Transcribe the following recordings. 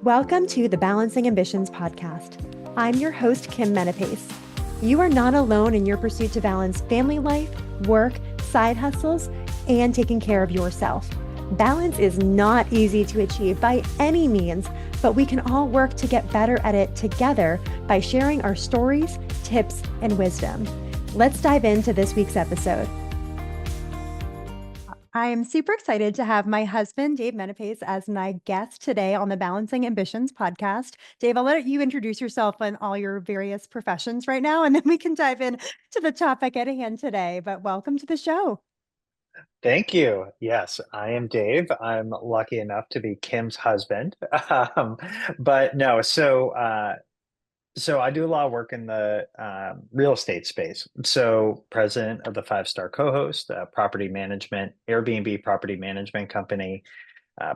Welcome to the Balancing Ambitions podcast. I'm your host, Kim Menapace. You are not alone in your pursuit to balance family life, work, side hustles, and taking care of yourself. Balance is not easy to achieve by any means, but we can all work to get better at it together by sharing our stories, tips, and wisdom. Let's dive into this week's episode. I am super excited to have my husband, Dave Menapace, as my guest today on the Balancing Ambitions podcast. Dave, I'll let you introduce yourself and all your various professions right now, and then we can dive in to the topic at hand today. But welcome to the show. Thank you. Yes, I am Dave. I'm lucky enough to be Kim's husband. Um, but no, so I do a lot of work in the real estate space. So president of the Five-Star Co-host, property management, Airbnb property management company,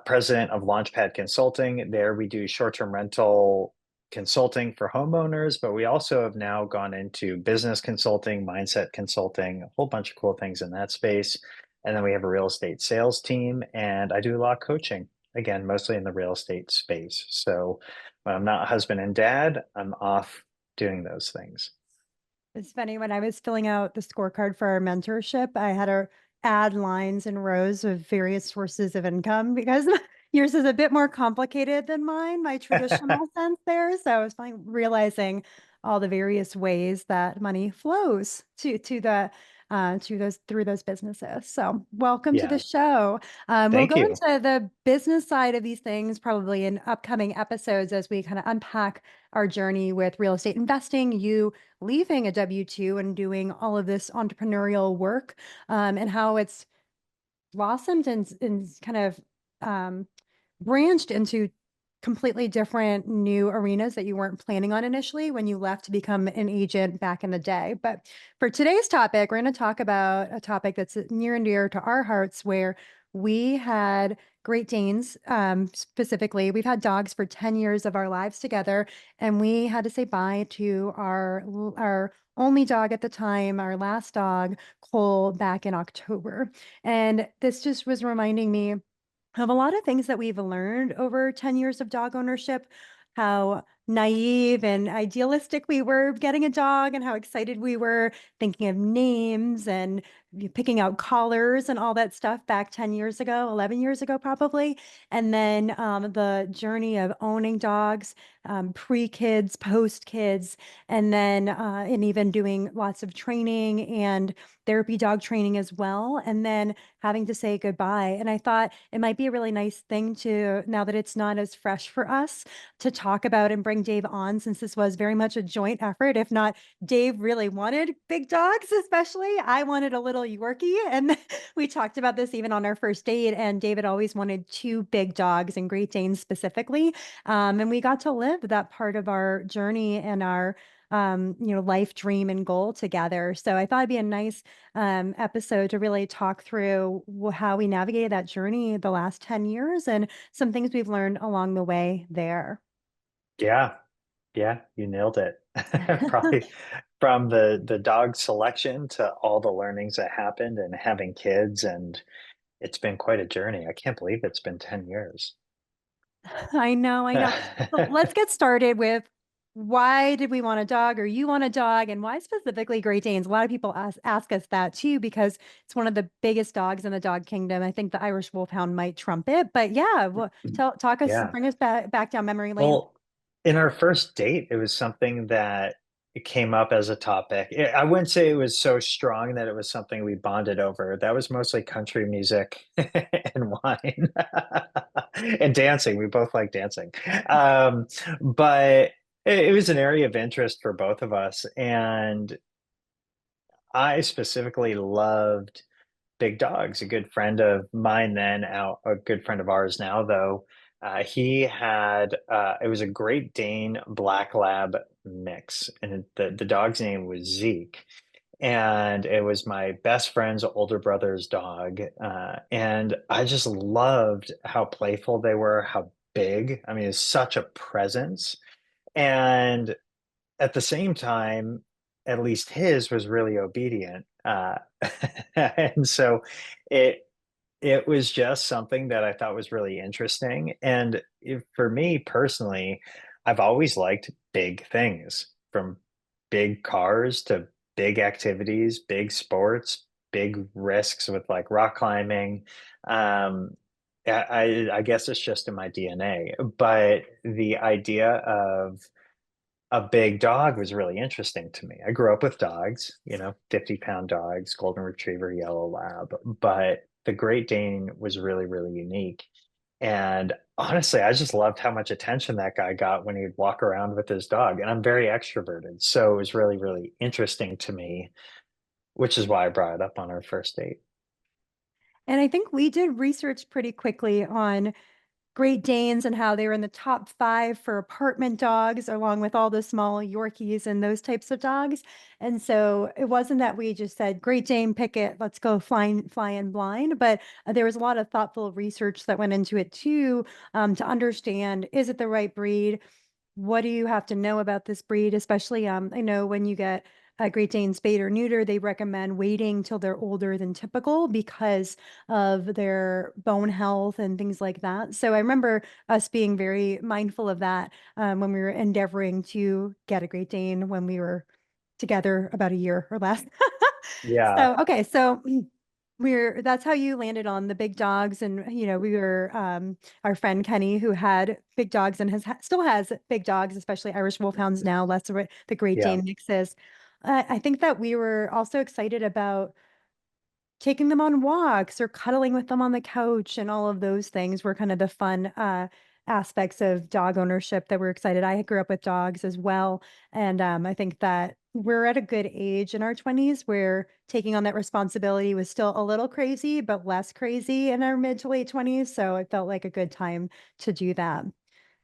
president of Launchpad Consulting. There we do short-term rental consulting for homeowners, but we also have now gone into business consulting, mindset consulting, a whole bunch of cool things in that space. And then we have a real estate sales team, and I do a lot of coaching, again, mostly in the real estate space. So when I'm not husband and dad, I'm off doing those things. It's funny, when I was filling out the scorecard for our mentorship, I had to add lines and rows of various sources of income because yours is a bit more complicated than mine, my traditional sense there. So I was realizing all the various ways that money flows to those through those businesses. So welcome to the Yeah, show. We'll thank go you. into the business side of these things probably in upcoming episodes as we kind of unpack our journey with real estate investing, you leaving a W-2 and doing all of this entrepreneurial work, and how it's blossomed and kind of um, branched into completely different new arenas that you weren't planning on initially when you left to become an agent back in the day. But for today's topic, we're going to talk about a topic that's near and dear to our hearts where we had Great Danes, specifically. We've had dogs for 10 years of our lives together, and we had to say bye to our only dog at the time, our last dog, Cole, back in October. And this just was reminding me of a lot of things that we've learned over 10 years of dog ownership, how naive and idealistic we were getting a dog and how excited we were thinking of names and picking out collars and all that stuff back 10 years ago, 11 years ago, probably. And then the journey of owning dogs, pre-kids, post-kids, and even doing lots of training and therapy dog training as well. And then having to say goodbye. And I thought it might be a really nice thing to, now that it's not as fresh for us, to talk about and bring Dave on, since this was very much a joint effort. If not, Dave really wanted big dogs, especially. I wanted a little Yorkie. And we talked about this even on our first date. And David always wanted two big dogs and Great Danes specifically. And we got to live that part of our journey and our life dream and goal together. So I thought it'd be a nice episode to really talk through how we navigated that journey the last 10 years and some things we've learned along the way there. Yeah, yeah, you nailed it. Probably from the dog selection to all the learnings that happened and having kids, and it's been quite a journey. I can't believe it's been 10 years. I know, I know. So let's get started with, why did we want a dog, or you want a dog, and why specifically Great Danes? A lot of people ask us that too, because it's one of the biggest dogs in the dog kingdom. I think the Irish Wolfhound might trump it, but yeah, well, Yeah. bring us back down memory lane. Well, in our first date, it was something that it came up as a topic. I wouldn't say it was so strong that it was something we bonded over. That was mostly country music and wine and dancing. We both like dancing. But it was an area of interest for both of us. And I specifically loved big dogs. A good friend of mine then, out a good friend of ours now, though, he had it was a Great Dane Black Lab mix, and the dog's name was Zeke, and it was my best friend's older brother's dog, and I just loved how playful they were, how big. I mean, it's such a presence, and at the same time, at least his was really obedient, and so it it was just something that I thought was really interesting, and for me personally, I've always liked big things, from big cars to big activities, big sports, big risks with like rock climbing. Um, I guess it's just in my DNA, but the idea of a big dog was really interesting to me. I grew up with dogs, 50-pound dogs, golden retriever, yellow lab, but the Great Dane was really, really unique. And honestly, I just loved how much attention that guy got when he'd walk around with his dog. And I'm very extroverted. So it was really, really interesting to me, which is why I brought it up on our first date. And I think we did research pretty quickly on Great Danes and how they were in the top 5 for apartment dogs, along with all the small Yorkies and those types of dogs. And so it wasn't that we just said, Great Dane, pick it, let's go flying blind. But there was a lot of thoughtful research that went into it too, to understand, is it the right breed? What do you have to know about this breed? Especially, I know when you get a Great Dane spayed or neuter, they recommend waiting till they're older than typical because of their bone health and things like that. So I remember us being very mindful of that, when we were endeavoring to get a Great Dane when we were together about a year or less. Yeah, So, okay, so that's how you landed on the big dogs. And, we were, our friend Kenny, who had big dogs and still has big dogs, especially Irish Wolfhounds now, less of the Great yeah, Dane mixes. I think that we were also excited about taking them on walks or cuddling with them on the couch, and all of those things were kind of the fun aspects of dog ownership that we're excited. I grew up with dogs as well. And I think that we're at a good age in our 20s where taking on that responsibility was still a little crazy, but less crazy in our mid to late 20s. So it felt like a good time to do that.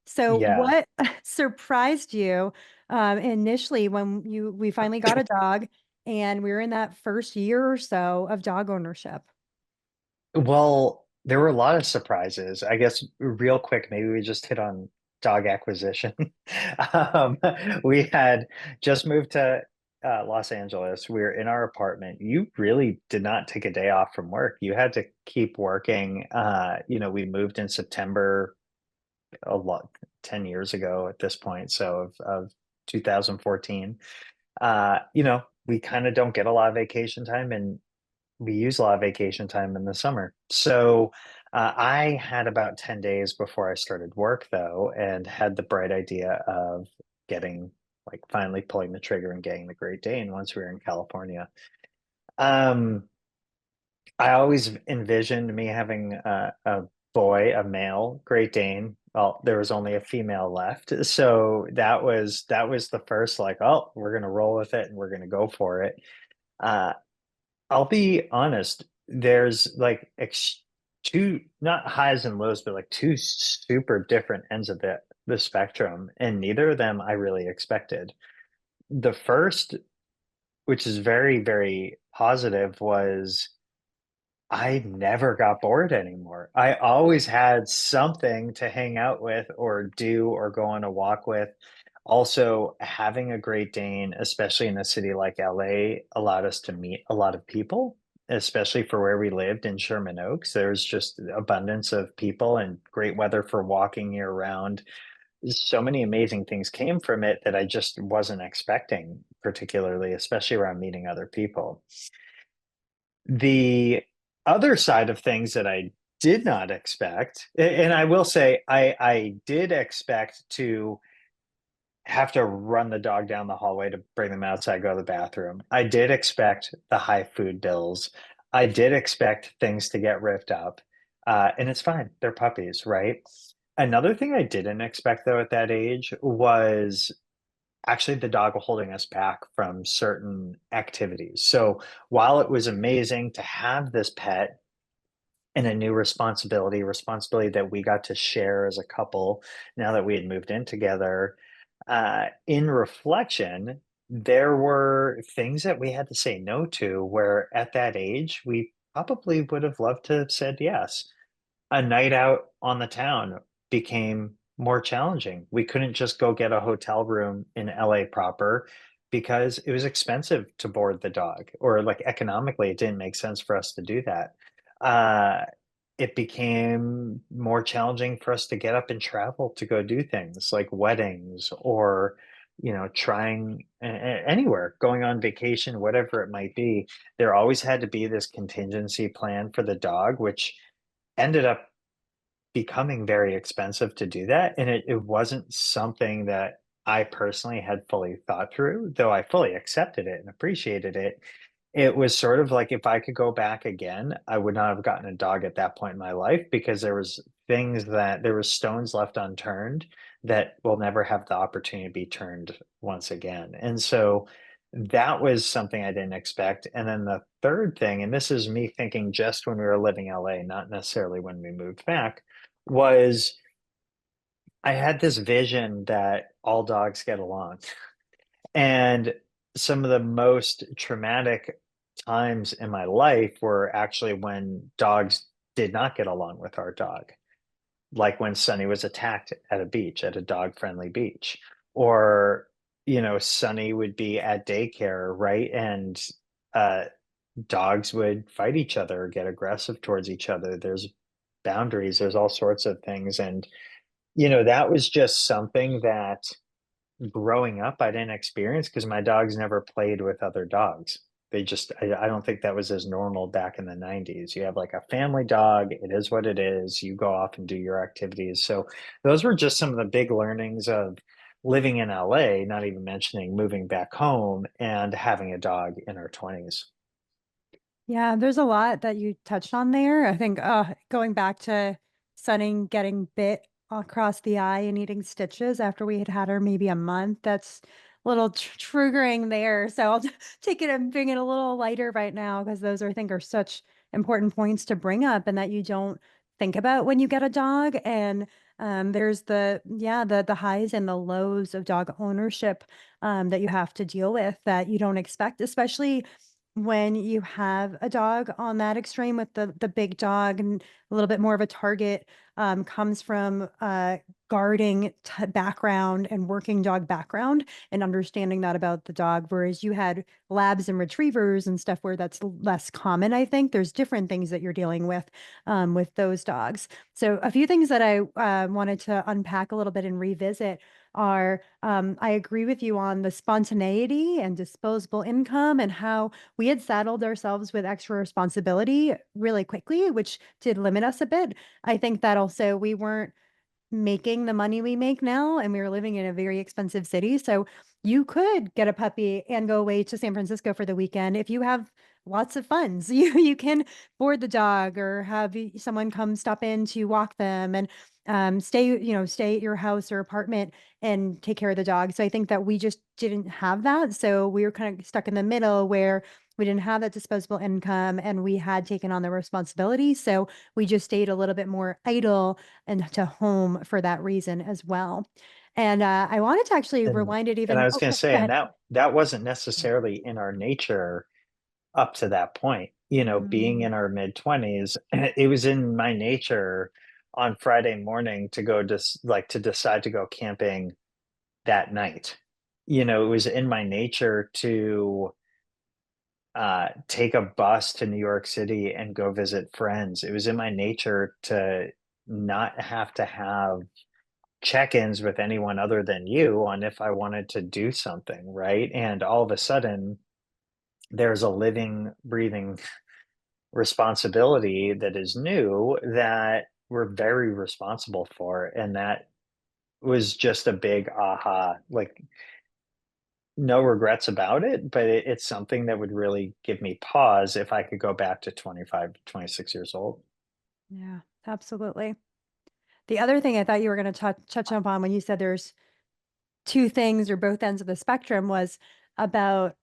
So yeah. what surprised you initially when we finally got a dog and we were in that first year or so of dog ownership? Well, there were a lot of surprises. I guess real quick, maybe we just hit on dog acquisition. Um, we had just moved to Los Angeles. We were in our apartment. You really did not take a day off from work. You had to keep working. We moved in September a lot 10 years ago at this point, so of 2014. We kind of don't get a lot of vacation time, and we use a lot of vacation time in the summer. So I had about 10 days before I started work, though, and had the bright idea of getting, like, finally pulling the trigger and getting the Great Dane once we were in California. Um, I always envisioned me having a boy, a male Great Dane. Well, there was only a female left, so that was the first, like, oh, we're gonna roll with it and we're gonna go for it. Uh, I'll be honest, there's like two, not highs and lows, but like two super different ends of the spectrum, and neither of them I really expected. The first, which is very, very positive, was I never got bored anymore. I always had something to hang out with or do or go on a walk with. Also, having a Great Dane, especially in a city like LA, allowed us to meet a lot of people, especially for where we lived in Sherman Oaks. There's just abundance of people and great weather for walking year round. So many amazing things came from it that I just wasn't expecting, particularly, especially around meeting other people. The other side of things that I did not expect, and I will say I did expect to have to run the dog down the hallway to bring them outside, go to the bathroom. I did expect the high food bills. I did expect things to get ripped up. And it's fine. They're puppies, right? Another thing I didn't expect, though, at that age was actually the dog holding us back from certain activities. So while it was amazing to have this pet and a new responsibility that we got to share as a couple now that we had moved in together, in reflection, there were things that we had to say no to where at that age we probably would have loved to have said yes. A night out on the town became more challenging. We couldn't just go get a hotel room in LA proper because it was expensive to board the dog, or like economically, it didn't make sense for us to do that. Uh, it became more challenging for us to get up and travel to go do things like weddings or, trying anywhere, going on vacation, whatever it might be. There always had to be this contingency plan for the dog, which ended up becoming very expensive to do that. And it wasn't something that I personally had fully thought through, though I fully accepted it and appreciated it. It was sort of like if I could go back again, I would not have gotten a dog at that point in my life because there was stones left unturned that will never have the opportunity to be turned once again. And so that was something I didn't expect. And then the third thing, and this is me thinking just when we were living LA, not necessarily when we moved back, was I had this vision that all dogs get along. And some of the most traumatic times in my life were actually when dogs did not get along with our dog, like when Sunny was attacked at a beach, at a dog-friendly beach, or, Sunny would be at daycare, right? And uh, dogs would fight each other, get aggressive towards each other. There's boundaries, there's all sorts of things. And, that was just something that growing up, I didn't experience because my dogs never played with other dogs. I don't think that was as normal back in the 90s. You have like a family dog, it is what it is. You go off and do your activities. So those were just some of the big learnings of living in LA, not even mentioning moving back home and having a dog in our 20s. Yeah, there's a lot that you touched on there. I think going back to Sunning getting bit across the eye and needing stitches after we had her maybe a month, that's a little triggering there. So I'll take it and bring it a little lighter right now because those are, I think, are such important points to bring up and that you don't think about when you get a dog. And there's the highs and the lows of dog ownership that you have to deal with that you don't expect, especially when you have a dog on that extreme with the big dog and a little bit more of a target, comes from a guarding background and working dog background and understanding that about the dog, whereas you had labs and retrievers and stuff where that's less common. I think there's different things that you're dealing with those dogs. So a few things that I wanted to unpack a little bit and revisit are I agree with you on the spontaneity and disposable income and how we had saddled ourselves with extra responsibility really quickly, which did limit us a bit. I think that also we weren't making the money we make now, and we were living in a very expensive city. So you could get a puppy and go away to San Francisco for the weekend if you have lots of funds. You can board the dog or have someone come stop in to walk them and stay at your house or apartment and take care of the dog. So I think that we just didn't have that. So we were kind of stuck in the middle where we didn't have that disposable income and we had taken on the responsibility. So we just stayed a little bit more idle and to home for that reason as well. And I wanted to actually And rewind it and I even. was Oh, going to go say, and ahead. that wasn't necessarily in our nature up to that point, being Mm, in our mid 20s, it was in my nature on Friday morning to go to decide to go camping that night. It was in my nature to take a bus to New York City and go visit friends. It was in my nature to not have to have check-ins with anyone other than you on if I wanted to do something, right? And all of a sudden, there's a living, breathing responsibility that is new that we're very responsible for. And that was just a big aha, like no regrets about it, but it's something that would really give me pause if I could go back to 25, 26 years old. yeah, absolutely. The other thing I thought you were going to touch up on when you said there's two things or both ends of the spectrum was about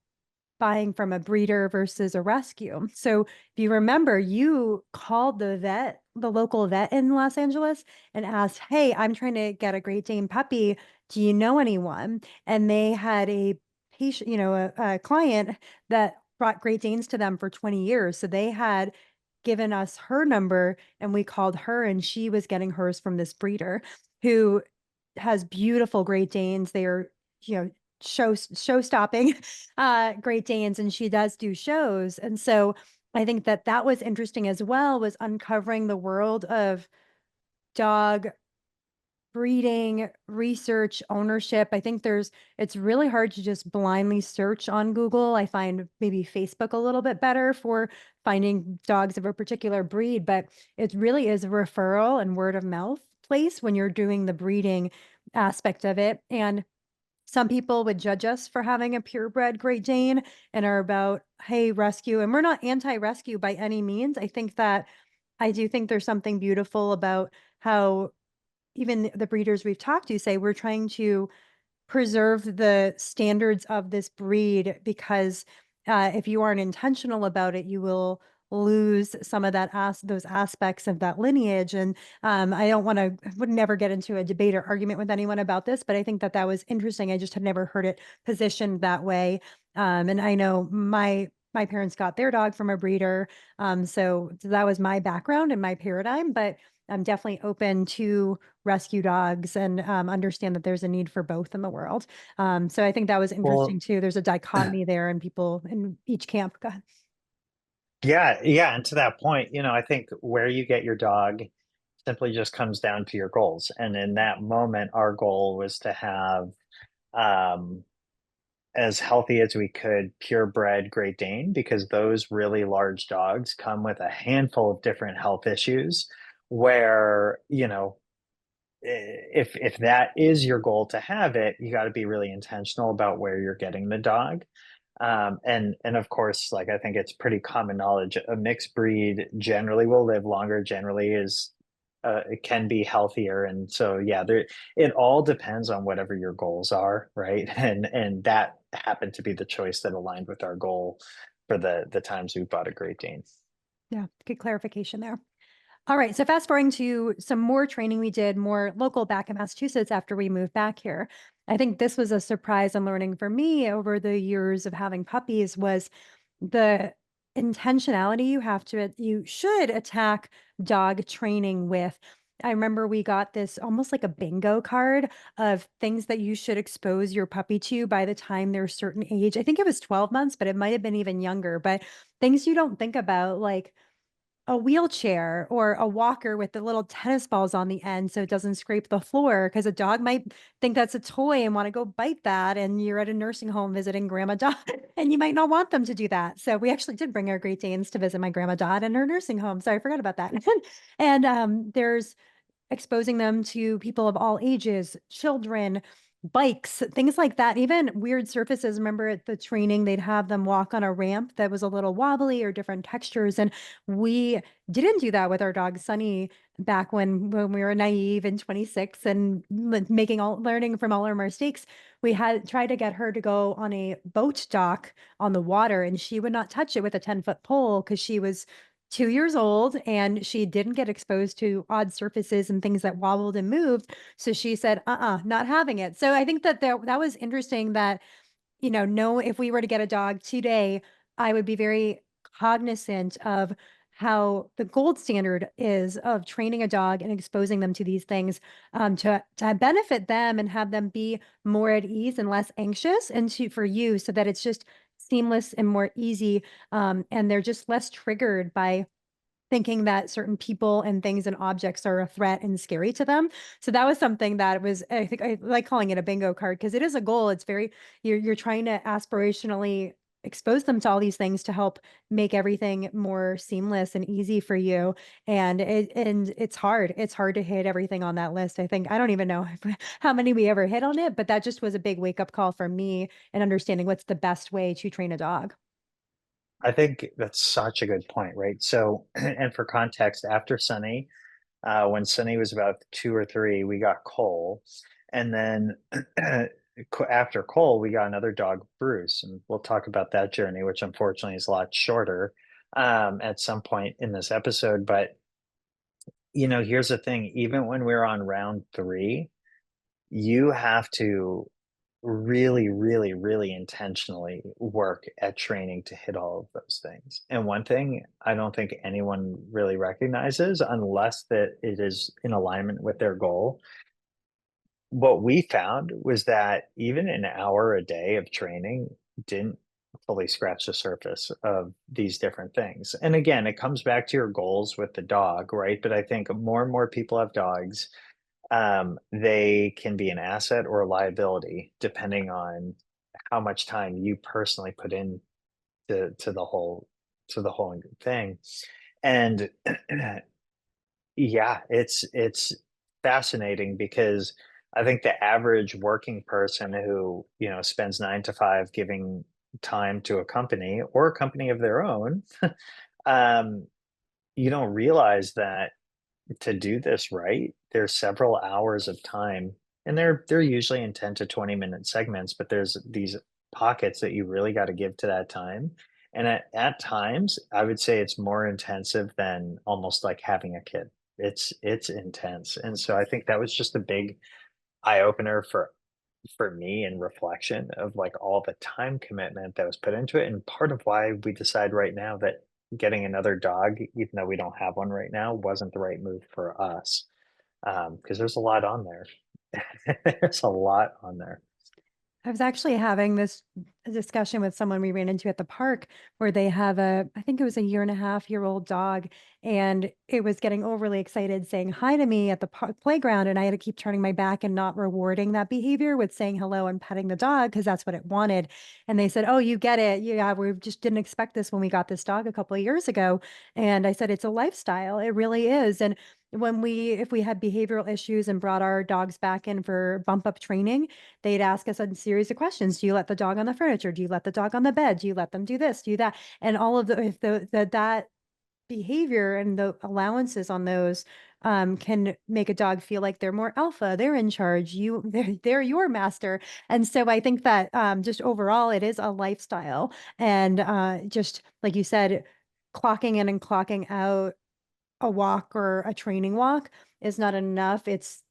buying from a breeder versus a rescue. So if you remember, you called the local vet in Los Angeles and asked, "Hey, I'm trying to get a Great Dane puppy. Do you know anyone?" And they had a patient, a client that brought Great Danes to them for 20 years. So they had given us her number and we called her and she was getting hers from this breeder who has beautiful Great Danes. They are, you know, show stopping Great Danes and she does do shows. And so I think that that was interesting as well, was uncovering the world of dog breeding, research, ownership. I think it's really hard to just blindly search on Google. I find maybe Facebook a little bit better for finding dogs of a particular breed, but it really is a referral and word of mouth place when you're doing the breeding aspect of it. And some people would judge us for having a purebred Great Dane and are about, hey, rescue. And we're not anti rescue by any means. I do think there's something beautiful about how even the breeders we've talked to say we're trying to preserve the standards of this breed because if you aren't intentional about it, you will lose some of those aspects of that lineage. And I don't want to, would never get into a debate or argument with anyone about this, but I think that that was interesting. I just had never heard it positioned that way. And I know my parents got their dog from a breeder, so that was my background and my paradigm. But I'm definitely open to rescue dogs and understand that there's a need for both in the world. So I think that was Well, interesting too. There's a dichotomy there and people in each camp. Go ahead. yeah, yeah. And to that point, I think where you get your dog simply just comes down to your goals. And in that moment, our goal was to have um, as healthy as we could purebred Great Dane, because those really large dogs come with a handful of different health issues where, if that is your goal to have it, you got to be really intentional about where you're getting the dog. And of course, like I think it's pretty common knowledge, a mixed breed generally will live longer, generally is it can be healthier. And so yeah, it all depends on whatever your goals are, right? And that happened to be the choice that aligned with our goal for the times we bought a Great Dane. Yeah, good clarification there. All right. So fast forwarding to some more training we did more local back in Massachusetts after we moved back here. I think this was a surprise and learning for me over the years of having puppies was the intentionality you should attack dog training with. I remember we got this almost like a bingo card of things that you should expose your puppy to by the time they're a certain age. I think it was 12 months, but it might have been even younger. But things you don't think about, like a wheelchair or a walker with the little tennis balls on the end so it doesn't scrape the floor because a dog might think that's a toy and want to go bite that, and you're at a nursing home visiting grandma Dot and you might not want them to do that. So we actually did bring our Great Danes to visit my grandma Dot in her nursing home. So I forgot about that. And there's exposing them to people of all ages, children, bikes, things like that, even weird surfaces. Remember at the training, they'd have them walk on a ramp that was a little wobbly or different textures. And we didn't do that with our dog Sunny back when we were naive and 26 and learning from all our mistakes. We had tried to get her to go on a boat dock on the water, and she would not touch it with a 10-foot pole because she was 2 years old and she didn't get exposed to odd surfaces and things that wobbled and moved. So she said, not having it. So I think that that was interesting that, no, if we were to get a dog today, I would be very cognizant of how the gold standard is of training a dog and exposing them to these things to benefit them and have them be more at ease and less anxious and for you so that it's just seamless and more easy, and they're just less triggered by thinking that certain people and things and objects are a threat and scary to them. So that was something that was, I think I like calling it a bingo card because it is a goal. It's very, you're trying to aspirationally expose them to all these things to help make everything more seamless and easy for you. And it's hard. It's hard to hit everything on that list. I think I don't even know how many we ever hit on it, but that just was a big wake up call for me and understanding what's the best way to train a dog. I think that's such a good point, right? So, and for context, after Sunny, when Sunny was about 2 or 3, we got Cole, and then after Cole, we got another dog, Bruce, and we'll talk about that journey, which unfortunately is a lot shorter at some point in this episode. But here's the thing: even when we're on round 3, you have to really, really, really intentionally work at training to hit all of those things. And one thing I don't think anyone really recognizes, unless that it is in alignment with their goal, what we found was that even an hour a day of training didn't fully scratch the surface of these different things. And again, it comes back to your goals with the dog, right? But I think more and more people have dogs. They can be an asset or a liability depending on how much time you personally put in to the whole thing. And yeah, it's fascinating because I think the average working person who, spends 9 to 5 giving time to a company or a company of their own, um, you don't realize that to do this right, there's several hours of time, and they're usually in 10 to 20-minute segments, but there's these pockets that you really gotta give to that time, and at times, I would say it's more intensive than almost like having a kid. It's intense, and so I think that was just a big eye opener for me in reflection of like all the time commitment that was put into it. And part of why we decide right now that getting another dog, even though we don't have one right now, wasn't the right move for us. Because there's a lot on there. There's a lot on there. I was actually having this discussion with someone we ran into at the park where they have I think it was a year and a half year old dog, and it was getting overly excited saying hi to me at the playground. And I had to keep turning my back and not rewarding that behavior with saying hello and petting the dog because that's what it wanted. And they said, "Oh, you get it. Yeah, we just didn't expect this when we got this dog a couple of years ago." And I said, "It's a lifestyle. It really is." And if we had behavioral issues and brought our dogs back in for bump up training, they'd ask us a series of questions. Do you let the dog on the furniture? Do you let the dog on the bed? Do you let them do this, do that? And all of the if that behavior and the allowances on those can make a dog feel like they're more alpha, they're in charge, they're your master. And so I think that just overall, it is a lifestyle, and just like you said, clocking in and clocking out a walk or a training walk is not enough. It's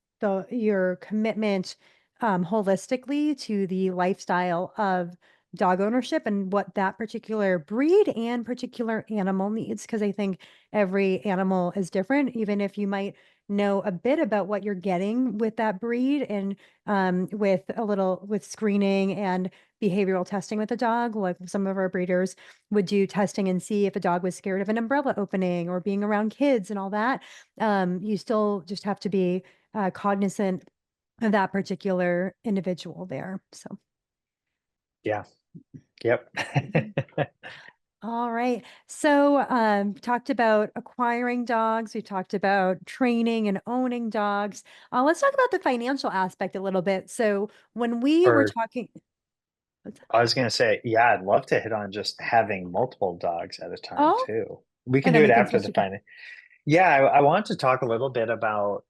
your commitment holistically to the lifestyle of dog ownership and what that particular breed and particular animal needs. Because I think every animal is different, even if you might know a bit about what you're getting with that breed, and with a little with screening and behavioral testing with the dog. Like some of our breeders would do testing and see if a dog was scared of an umbrella opening or being around kids and all that. You still just have to be cognizant of that particular individual there. So, Yeah. Yep. mhm. All right. So, talked about acquiring dogs. We talked about training and owning dogs. Let's talk about the financial aspect a little bit. So, when we were Or talking, I was gonna say, yeah, I'd love to hit on just having multiple dogs at a time oh, too. We can and do then it we can after switch the to go. final. Yeah, I want to talk a little bit about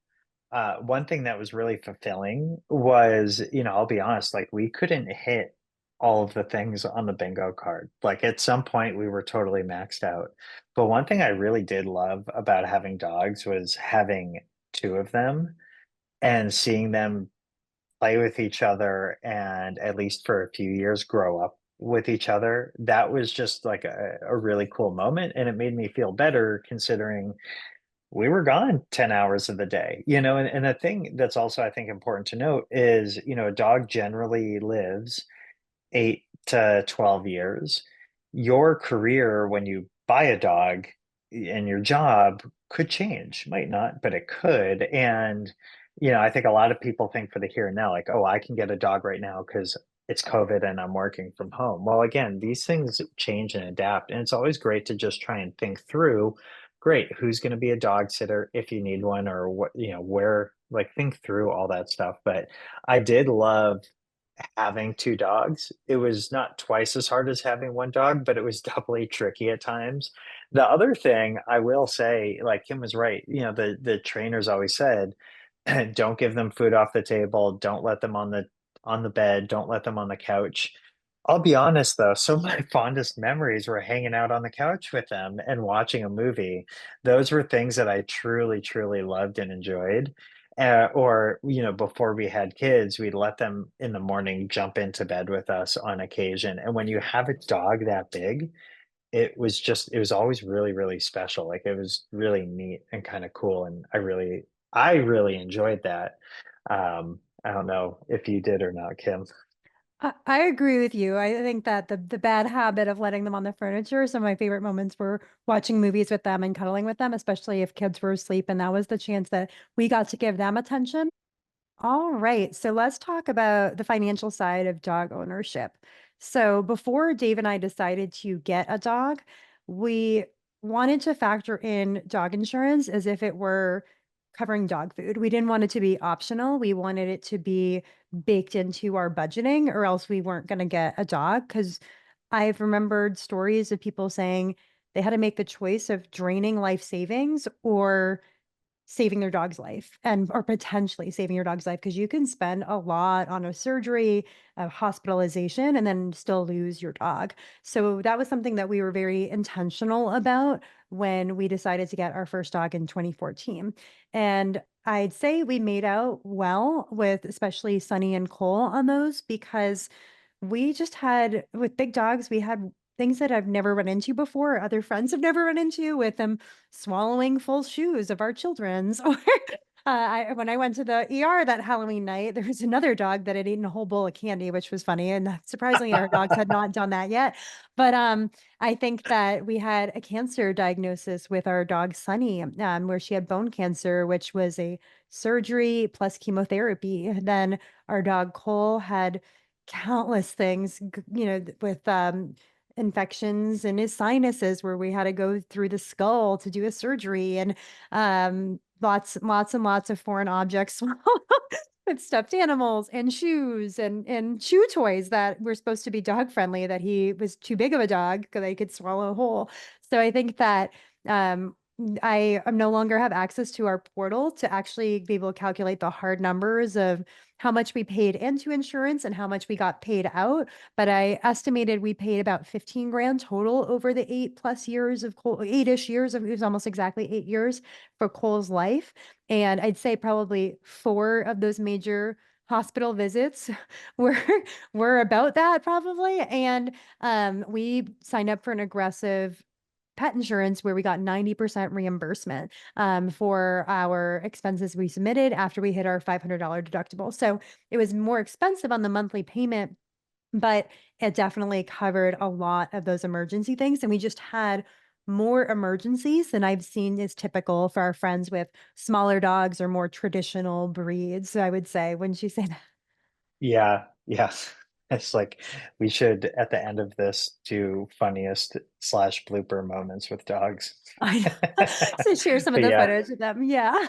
one thing that was really fulfilling was, I'll be honest, like we couldn't hit all of the things on the bingo card. Like at some point we were totally maxed out. But one thing I really did love about having dogs was having two of them and seeing them play with each other and at least for a few years grow up with each other. That was just like a really cool moment. And it made me feel better considering we were gone 10 hours of the day, and the thing that's also, I think, important to note is, a dog generally lives 8 to 12 years. Your career when you buy a dog and your job could change, might not, but it could. And, I think a lot of people think for the here and now, like, oh, I can get a dog right now because it's COVID and I'm working from home. Well, again, these things change and adapt. And it's always great to just try and think through, great, who's going to be a dog sitter if you need one, or what, where, like, think through all that stuff. But I did love having 2 dogs. It was not twice as hard as having 1 dog, but it was doubly tricky at times. The other thing I will say, like Kim was right, the trainers always said, "Don't give them food off the table, don't let them on the bed, don't let them on the couch." I'll be honest though, some of my fondest memories were hanging out on the couch with them and watching a movie. Those were things that I truly, truly loved and enjoyed. Or, before we had kids, we'd let them in the morning jump into bed with us on occasion. And when you have a dog that big, it was always really, really special. Like it was really neat and kind of cool. And I really enjoyed that. I don't know if you did or not, Kim. I agree with you. I think that the bad habit of letting them on the furniture, some of my favorite moments were watching movies with them and cuddling with them, especially if kids were asleep, and that was the chance that we got to give them attention. All right. So let's talk about the financial side of dog ownership. So before Dave and I decided to get a dog, we wanted to factor in dog insurance as if it were covering dog food. We didn't want it to be optional. We wanted it to be baked into our budgeting, or else we weren't going to get a dog. Because I've remembered stories of people saying they had to make the choice of draining life savings or saving their dog's life and or potentially saving your dog's life because you can spend a lot on a surgery, a hospitalization, and then still lose your dog. So that was something that we were very intentional about when we decided to get our first dog in 2014. And I'd say we made out well with especially Sunny and Cole on those because we just had with big dogs, we had things that I've never run into before, other friends have never run into with them swallowing full shoes of our children's. Or I when I went to the ER that Halloween night, there was another dog that had eaten a whole bowl of candy, which was funny, and surprisingly, our dogs had not done that yet. But, I think that we had a cancer diagnosis with our dog Sunny, where she had bone cancer, which was a surgery plus chemotherapy. And then our dog Cole had countless things, with, infections in his sinuses where we had to go through the skull to do a surgery and, lots and lots of foreign objects with stuffed animals and shoes and chew toys that were supposed to be dog friendly that he was too big of a dog because they could swallow whole. So I think that, I no longer have access to our portal to actually be able to calculate the hard numbers of how much we paid into insurance and how much we got paid out, but I estimated we paid about 15 grand total over the 8 plus years of Cole, 8-ish years of it was almost exactly 8 years for Cole's life. And I'd say probably 4 of those major hospital visits were were about that probably. And we signed up for an aggressive pet insurance where we got 90% reimbursement for our expenses we submitted after we hit our $500 deductible. So it was more expensive on the monthly payment, but it definitely covered a lot of those emergency things. And we just had more emergencies than I've seen is typical for our friends with smaller dogs or more traditional breeds, I would say. Wouldn't you say that? Yeah, yes. It's like we should at the end of this do funniest slash blooper moments with dogs. I know. So share some of But the yeah, photos with them. Yeah.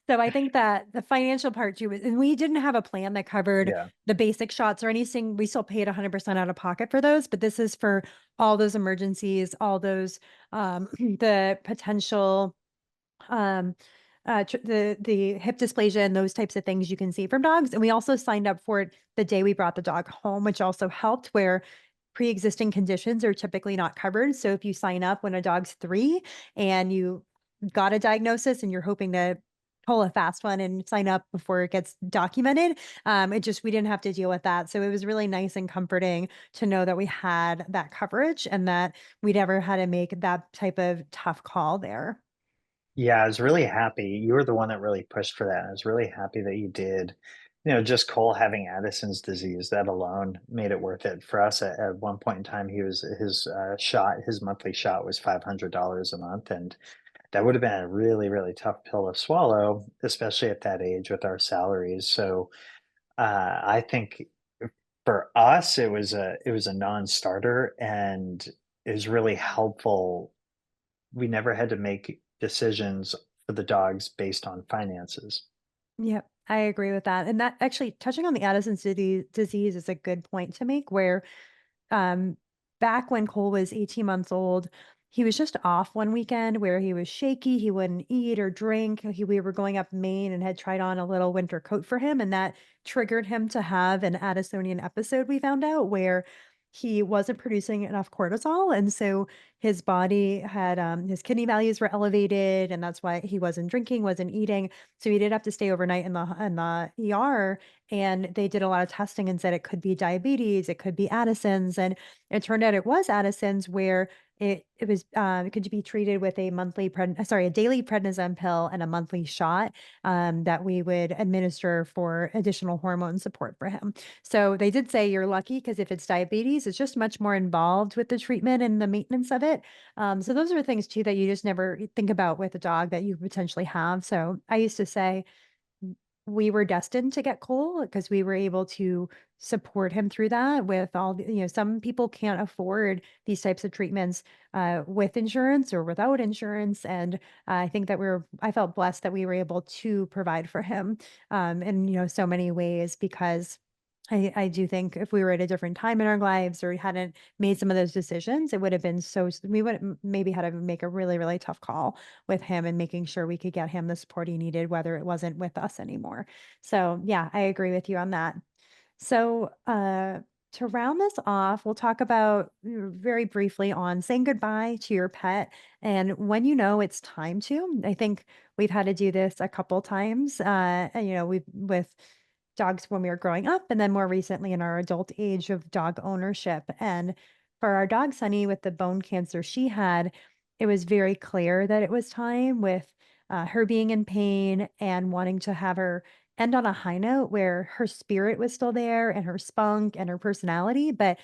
So I think that the financial part too, and we didn't have a plan that covered yeah. the basic shots or anything. We still paid 100% out of pocket for those, but this is for all those emergencies, all those, the potential the hip dysplasia and those types of things you can see from dogs. And we also signed up for it the day we brought the dog home, which also helped where pre-existing conditions are typically not covered. So if you sign up when a dog's 3 and you got a diagnosis and you're hoping to pull a fast one and sign up before it gets documented, it just we didn't have to deal with that. So it was really nice and comforting to know that we had that coverage and that we never had to make that type of tough call there. Yeah, I was really happy. You were the one that really pushed for that. I was really happy that you did. Just Cole having Addison's disease, that alone made it worth it for us. At one point in time, his monthly shot was $500 a month, and that would have been a really, really tough pill to swallow, especially at that age with our salaries. So I think for us, it was a non-starter, and it was really helpful. We never had to make decisions for the dogs based on finances. Yep, I agree with that. And that actually touching on the disease is a good point to make where um, back when Cole was 18 months old, he was just off one weekend where he was shaky. He wouldn't eat or drink. We were going up Maine and had tried on a little winter coat for him. And that triggered him to have an Addisonian episode, we found out, where he wasn't producing enough cortisol. And so his body had, his kidney values were elevated. And that's why he wasn't drinking, wasn't eating. So he did have to stay overnight in the ER, and they did a lot of testing and said it could be diabetes, it could be Addison's, and it turned out it was Addison's where it was it could be treated with a daily prednisone pill and a monthly shot that we would administer for additional hormone support for him. So they did say you're lucky because if it's diabetes, it's just much more involved with the treatment and the maintenance of it. So those are things too that you just never think about with a dog that you potentially have. So I used to say we were destined to get Cole because we were able to support him through that with all some people can't afford these types of treatments with insurance or without insurance. And I think that I felt blessed that we were able to provide for him in, so many ways because I do think if we were at a different time in our lives or hadn't made some of those decisions, it would have been we would have maybe had to make a really, really tough call with him and making sure we could get him the support he needed, whether it wasn't with us anymore. So yeah, I agree with you on that. So, to round this off, we'll talk about very briefly on saying goodbye to your pet and when you know it's time to. I think we've had to do this a couple times. We've with dogs when we were growing up, and then more recently in our adult age of dog ownership. And for our dog Sunny with the bone cancer she had, it was very clear that it was time with her being in pain and wanting to have her end on a high note where her spirit was still there and her spunk and her personality, but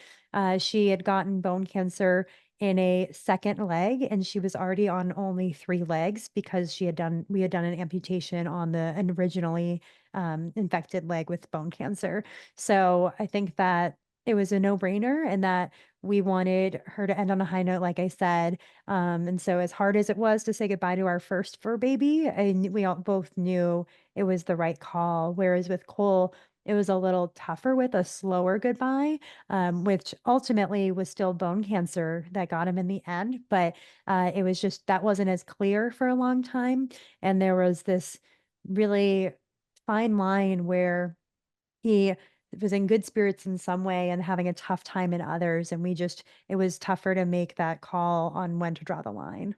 she had gotten bone cancer in a second leg and she was already on only three legs because we had done an amputation on an originally infected leg with bone cancer. So I think that it was a no-brainer and that we wanted her to end on a high note, like I said. And so as hard as it was to say goodbye to our first fur baby, we all both knew it was the right call. Whereas with Cole, it was a little tougher with a slower goodbye, which ultimately was still bone cancer that got him in the end. But it was just that wasn't as clear for a long time. And there was this really fine line where he was in good spirits in some way and having a tough time in others. And it was tougher to make that call on when to draw the line.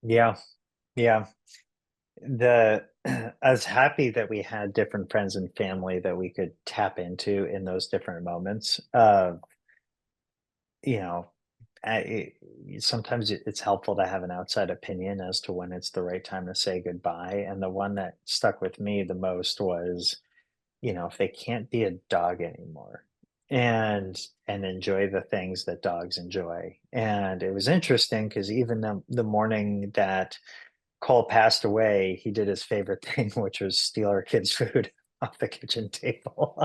Yeah, yeah. The I was happy that we had different friends and family that we could tap into in those different moments. You know, sometimes it's helpful to have an outside opinion as to when it's the right time to say goodbye. And the one that stuck with me the most was, if they can't be a dog anymore and enjoy the things that dogs enjoy. And it was interesting because even the morning that Cole passed away, he did his favorite thing, which was steal our kids' food off the kitchen table.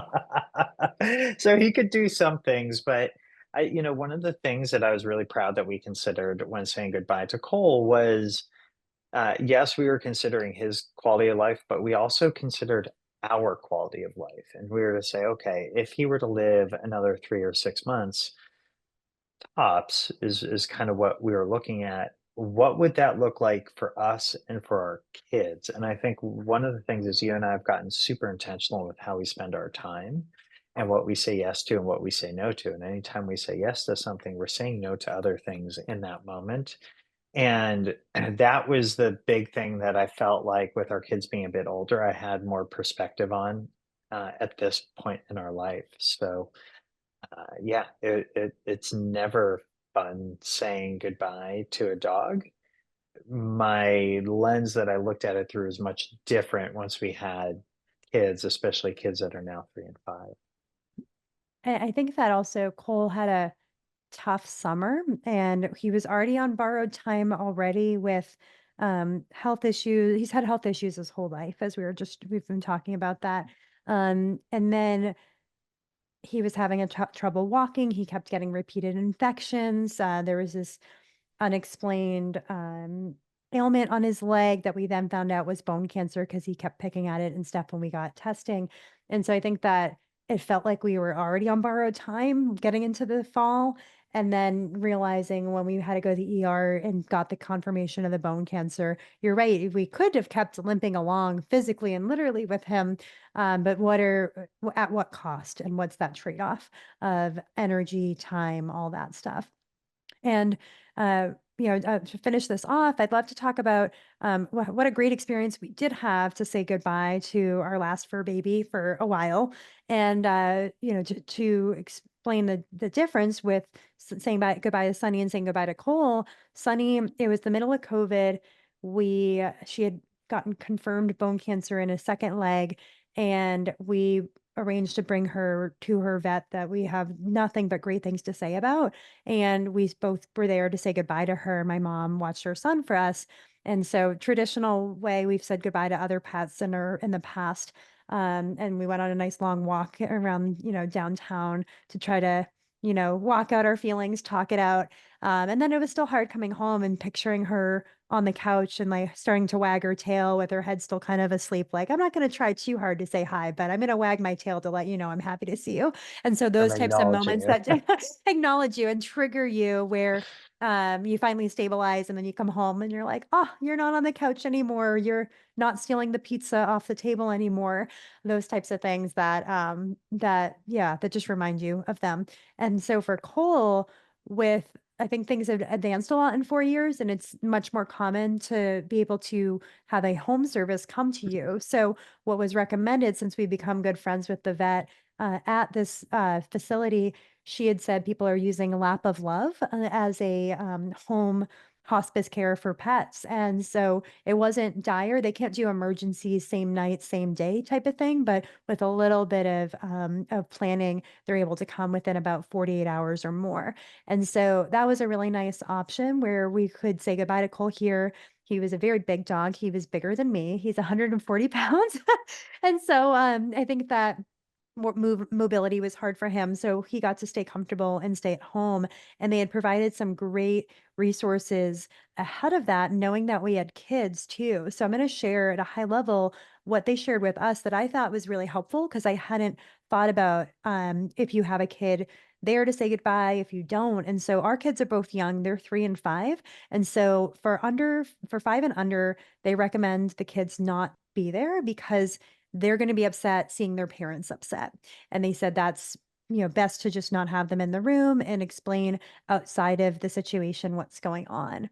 So he could do some things, but one of the things that I was really proud that we considered when saying goodbye to Cole was, yes, we were considering his quality of life, but we also considered our quality of life. And we were to say, okay, if he were to live another 3 or 6 months, tops is kind of what we were looking at. What would that look like for us and for our kids? And I think one of the things is you and I have gotten super intentional with how we spend our time and what we say yes to and what we say no to. And anytime we say yes to something, we're saying no to other things in that moment. And that was the big thing that I felt like with our kids being a bit older, I had more perspective on at this point in our life. So yeah, it's never fun saying goodbye to a dog. My lens that I looked at it through is much different once we had kids, especially kids that are now 3 and 5. I think that also Cole had a tough summer and he was already on borrowed time already with health issues. He's had health issues his whole life, as we've been talking about that. And then he was having trouble walking. He kept getting repeated infections. There was this unexplained ailment on his leg that we then found out was bone cancer because he kept picking at it and stuff when we got testing. And so I think that it felt like we were already on borrowed time getting into the fall. And then realizing when we had to go to the ER and got the confirmation of the bone cancer, you're right. We could have kept limping along physically and literally with him. But at what cost and what's that trade off of energy, time, all that stuff? And, to finish this off, I'd love to talk about what a great experience we did have to say goodbye to our last fur baby for a while. And, explain the difference with saying goodbye to Sunny and saying goodbye to Cole. Sunny, it was the middle of COVID. She had gotten confirmed bone cancer in a second leg, and we arranged to bring her to her vet that we have nothing but great things to say about. And we both were there to say goodbye to her. My mom watched her son for us. And so traditional way we've said goodbye to other pets in the past. And we went on a nice long walk around, downtown to try to, walk out our feelings, talk it out. And then it was still hard coming home and picturing her on the couch and like starting to wag her tail with her head still kind of asleep. Like, I'm not going to try too hard to say hi, but I'm going to wag my tail to let you know I'm happy to see you. And so I'm those types of acknowledging moments you. that acknowledge you and trigger you where you finally stabilize and then you come home and you're like, oh, you're not on the couch anymore. You're not stealing the pizza off the table anymore. Those types of things that just remind you of them. And so for Cole, with I think things have advanced a lot in 4 years, and it's much more common to be able to have a home service come to you. So what was recommended, since we become good friends with the vet at this facility, she had said people are using Lap of Love as a home hospice care for pets. And so it wasn't dire. They can't do emergencies same night, same day type of thing, but with a little bit of planning, they're able to come within about 48 hours or more. And so that was a really nice option where we could say goodbye to Cole here. He was a very big dog. He was bigger than me. He's 140 pounds. And so I think that mobility was hard for him, so he got to stay comfortable and stay at home, and they had provided some great resources ahead of that, knowing that we had kids too. So I'm gonna share at a high level what they shared with us that I thought was really helpful because I hadn't thought about, if you have a kid there to say goodbye, if you don't, and so our kids are both young, they're 3 and 5, and so for 5 and under, they recommend the kids not be there because they're gonna be upset seeing their parents upset. And they said that's, best to just not have them in the room and explain outside of the situation what's going on.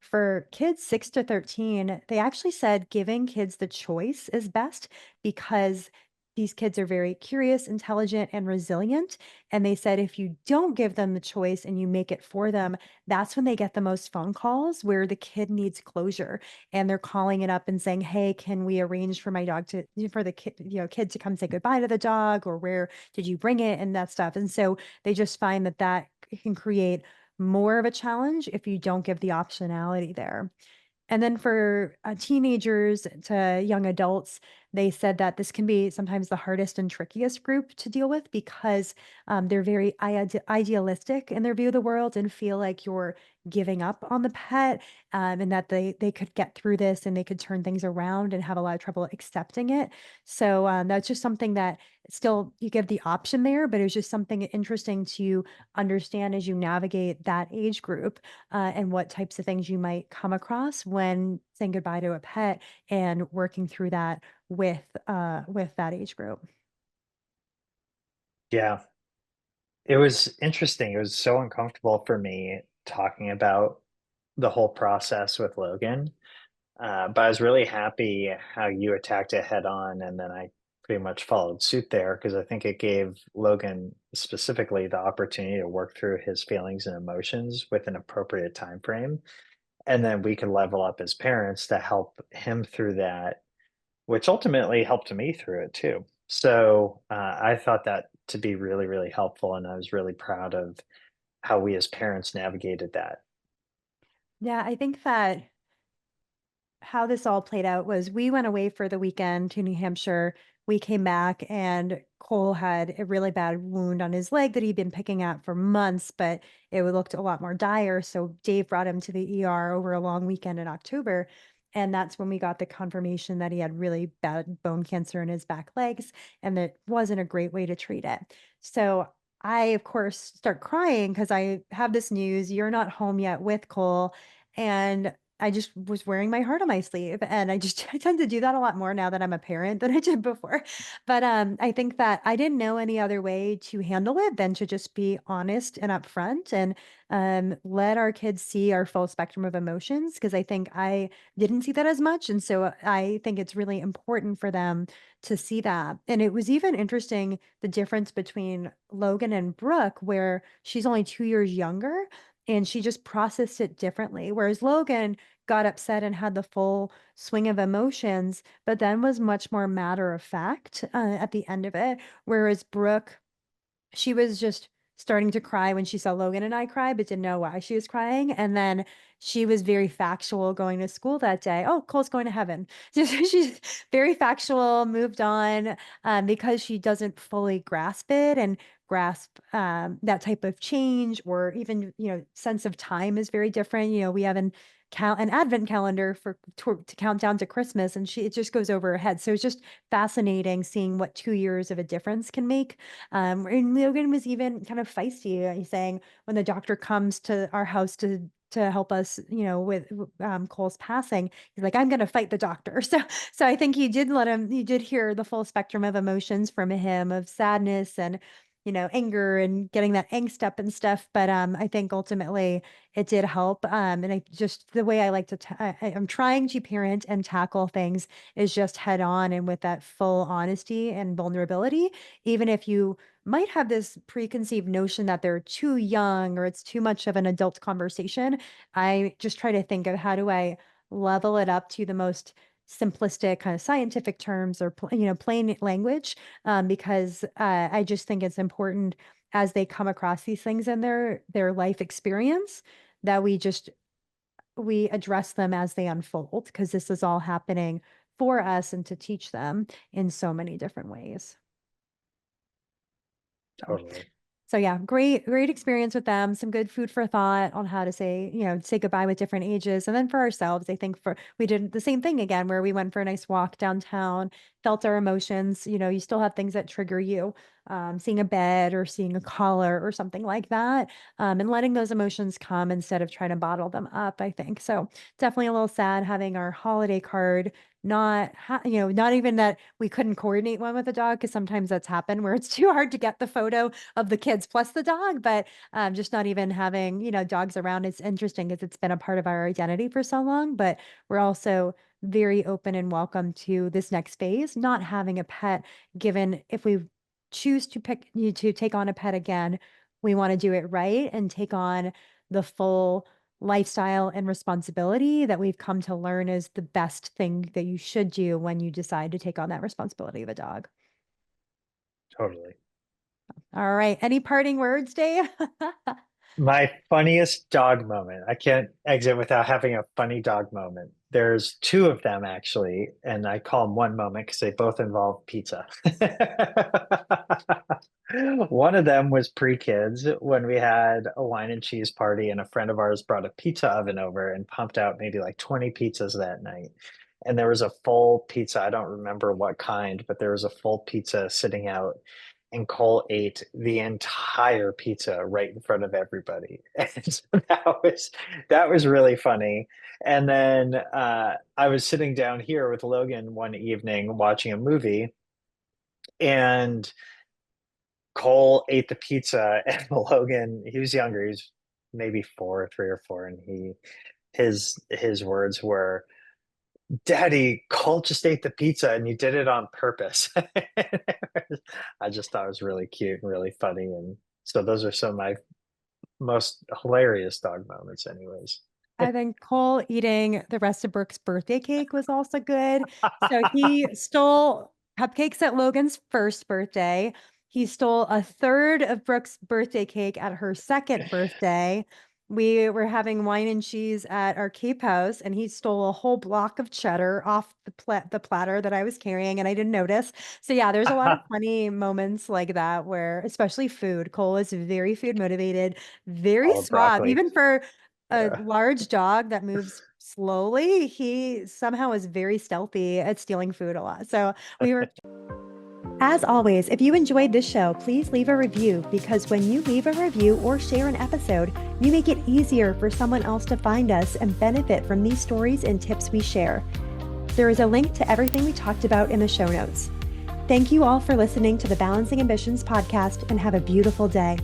For kids 6 to 13, they actually said giving kids the choice is best because these kids are very curious, intelligent, and resilient. And they said if you don't give them the choice and you make it for them, that's when they get the most phone calls where the kid needs closure and they're calling it up and saying, "Hey, can we arrange for my dog to for the kid to come say goodbye to the dog, or where did you bring it?" and that stuff. And so they just find that can create more of a challenge if you don't give the optionality there. And then for teenagers to young adults, they said that this can be sometimes the hardest and trickiest group to deal with because they're very idealistic in their view of the world and feel like you're giving up on the pet, and that they could get through this and they could turn things around and have a lot of trouble accepting it. So that's just something that still you give the option there, but it's just something interesting to understand as you navigate that age group and what types of things you might come across when saying goodbye to a pet and working through that with that age group. Yeah, it was interesting. It was so uncomfortable for me talking about the whole process with Logan. But I was really happy how you attacked it head on, and then I pretty much followed suit there because I think it gave Logan specifically the opportunity to work through his feelings and emotions with an appropriate time frame, and then we could level up as parents to help him through that, which ultimately helped me through it too. So I thought that to be really, really helpful, and I was really proud of how we as parents navigated that. Yeah, I think that how this all played out was we went away for the weekend to New Hampshire. We came back and Cole had a really bad wound on his leg that he'd been picking at for months, but it looked a lot more dire. So Dave brought him to the ER over a long weekend in October. And that's when we got the confirmation that he had really bad bone cancer in his back legs, and that wasn't a great way to treat it. So I, of course, start crying because I have this news. You're not home yet with Cole. And I just was wearing my heart on my sleeve, and I tend to do that a lot more now that I'm a parent than I did before. But, I think that I didn't know any other way to handle it than to just be honest and upfront and, let our kids see our full spectrum of emotions, because I think I didn't see that as much, and so I think it's really important for them to see that. And it was even interesting the difference between Logan and Brooke, where she's only 2 years younger, and she just processed it differently. Whereas Logan got upset and had the full swing of emotions, but then was much more matter of fact at the end of it. Whereas Brooke, she was just starting to cry when she saw Logan and I cry, but didn't know why she was crying. And then she was very factual going to school that day. Oh, Cole's going to heaven. She's very factual, moved on, because she doesn't fully grasp it and grasp that type of change, or even, sense of time is very different. We have an advent calendar for to count down to Christmas, and it just goes over her head. So it's just fascinating seeing what 2 years of a difference can make. And Logan was even kind of feisty. He's saying when the doctor comes to our house to help us, with Cole's passing, he's like, "I'm going to fight the doctor." So I think you did hear the full spectrum of emotions from him, of sadness and anger and getting that angst up and stuff. But I think ultimately it did help. And I just the way I like to I'm trying to parent and tackle things is just head on and with that full honesty and vulnerability, even if you might have this preconceived notion that they're too young or it's too much of an adult conversation. I just try to think of how do I level it up to the most simplistic kind of scientific terms, or plain language, because I just think it's important as they come across these things in their life experience, that we address them as they unfold, because this is all happening for us and to teach them in so many different ways. So Totally. so yeah, great experience with them, some good food for thought on how to say goodbye with different ages. And then for ourselves, I think we did the same thing again, where we went for a nice walk downtown, felt our emotions. You still have things that trigger you, seeing a bed or seeing a collar or something like that, and letting those emotions come instead of trying to bottle them up, I think. So definitely a little sad having our holiday card not even that we couldn't coordinate one with the dog, because sometimes that's happened where it's too hard to get the photo of the kids plus the dog. But just not even having dogs around, it's interesting because it's been a part of our identity for so long. But we're also very open and welcome to this next phase, not having a pet. Given if we choose to pick you to take on a pet again, we want to do it right and take on the full lifestyle and responsibility that we've come to learn is the best thing that you should do when you decide to take on that responsibility of a dog. Totally. All right. Any parting words, Dave? My funniest dog moment. I can't exit without having a funny dog moment. There's two of them actually, and I call them one moment because they both involve pizza. One of them was pre-kids when we had a wine and cheese party, and a friend of ours brought a pizza oven over and pumped out maybe like 20 pizzas that night. And there was a full pizza. I don't remember what kind, but there was a full pizza sitting out, and Cole ate the entire pizza right in front of everybody. And so that was really funny. And then I was sitting down here with Logan one evening watching a movie, and Cole ate the pizza, and Logan, he was younger, he was maybe 3 or 4, and his words were, "Daddy, Cole just ate the pizza and you did it on purpose." I just thought it was really cute and really funny. And so those are some of my most hilarious dog moments, anyways. I think Cole eating the rest of Brooke's birthday cake was also good. So he stole cupcakes at Logan's first birthday. He stole a third of Brooke's birthday cake at her second birthday. We were having wine and cheese at our Cape House, and he stole a whole block of cheddar off the platter that I was carrying, and I didn't notice. So yeah, there's a lot of funny moments like that where, especially food, Cole is very food motivated, very All of suave, broccoli. even for a Yeah. large dog that moves slowly. He somehow is very stealthy at stealing food a lot. So we were As always, if you enjoyed this show, please leave a review, because when you leave a review or share an episode, you make it easier for someone else to find us and benefit from these stories and tips we share. There is a link to everything we talked about in the show notes. Thank you all for listening to the Balancing Ambitions podcast, and have a beautiful day.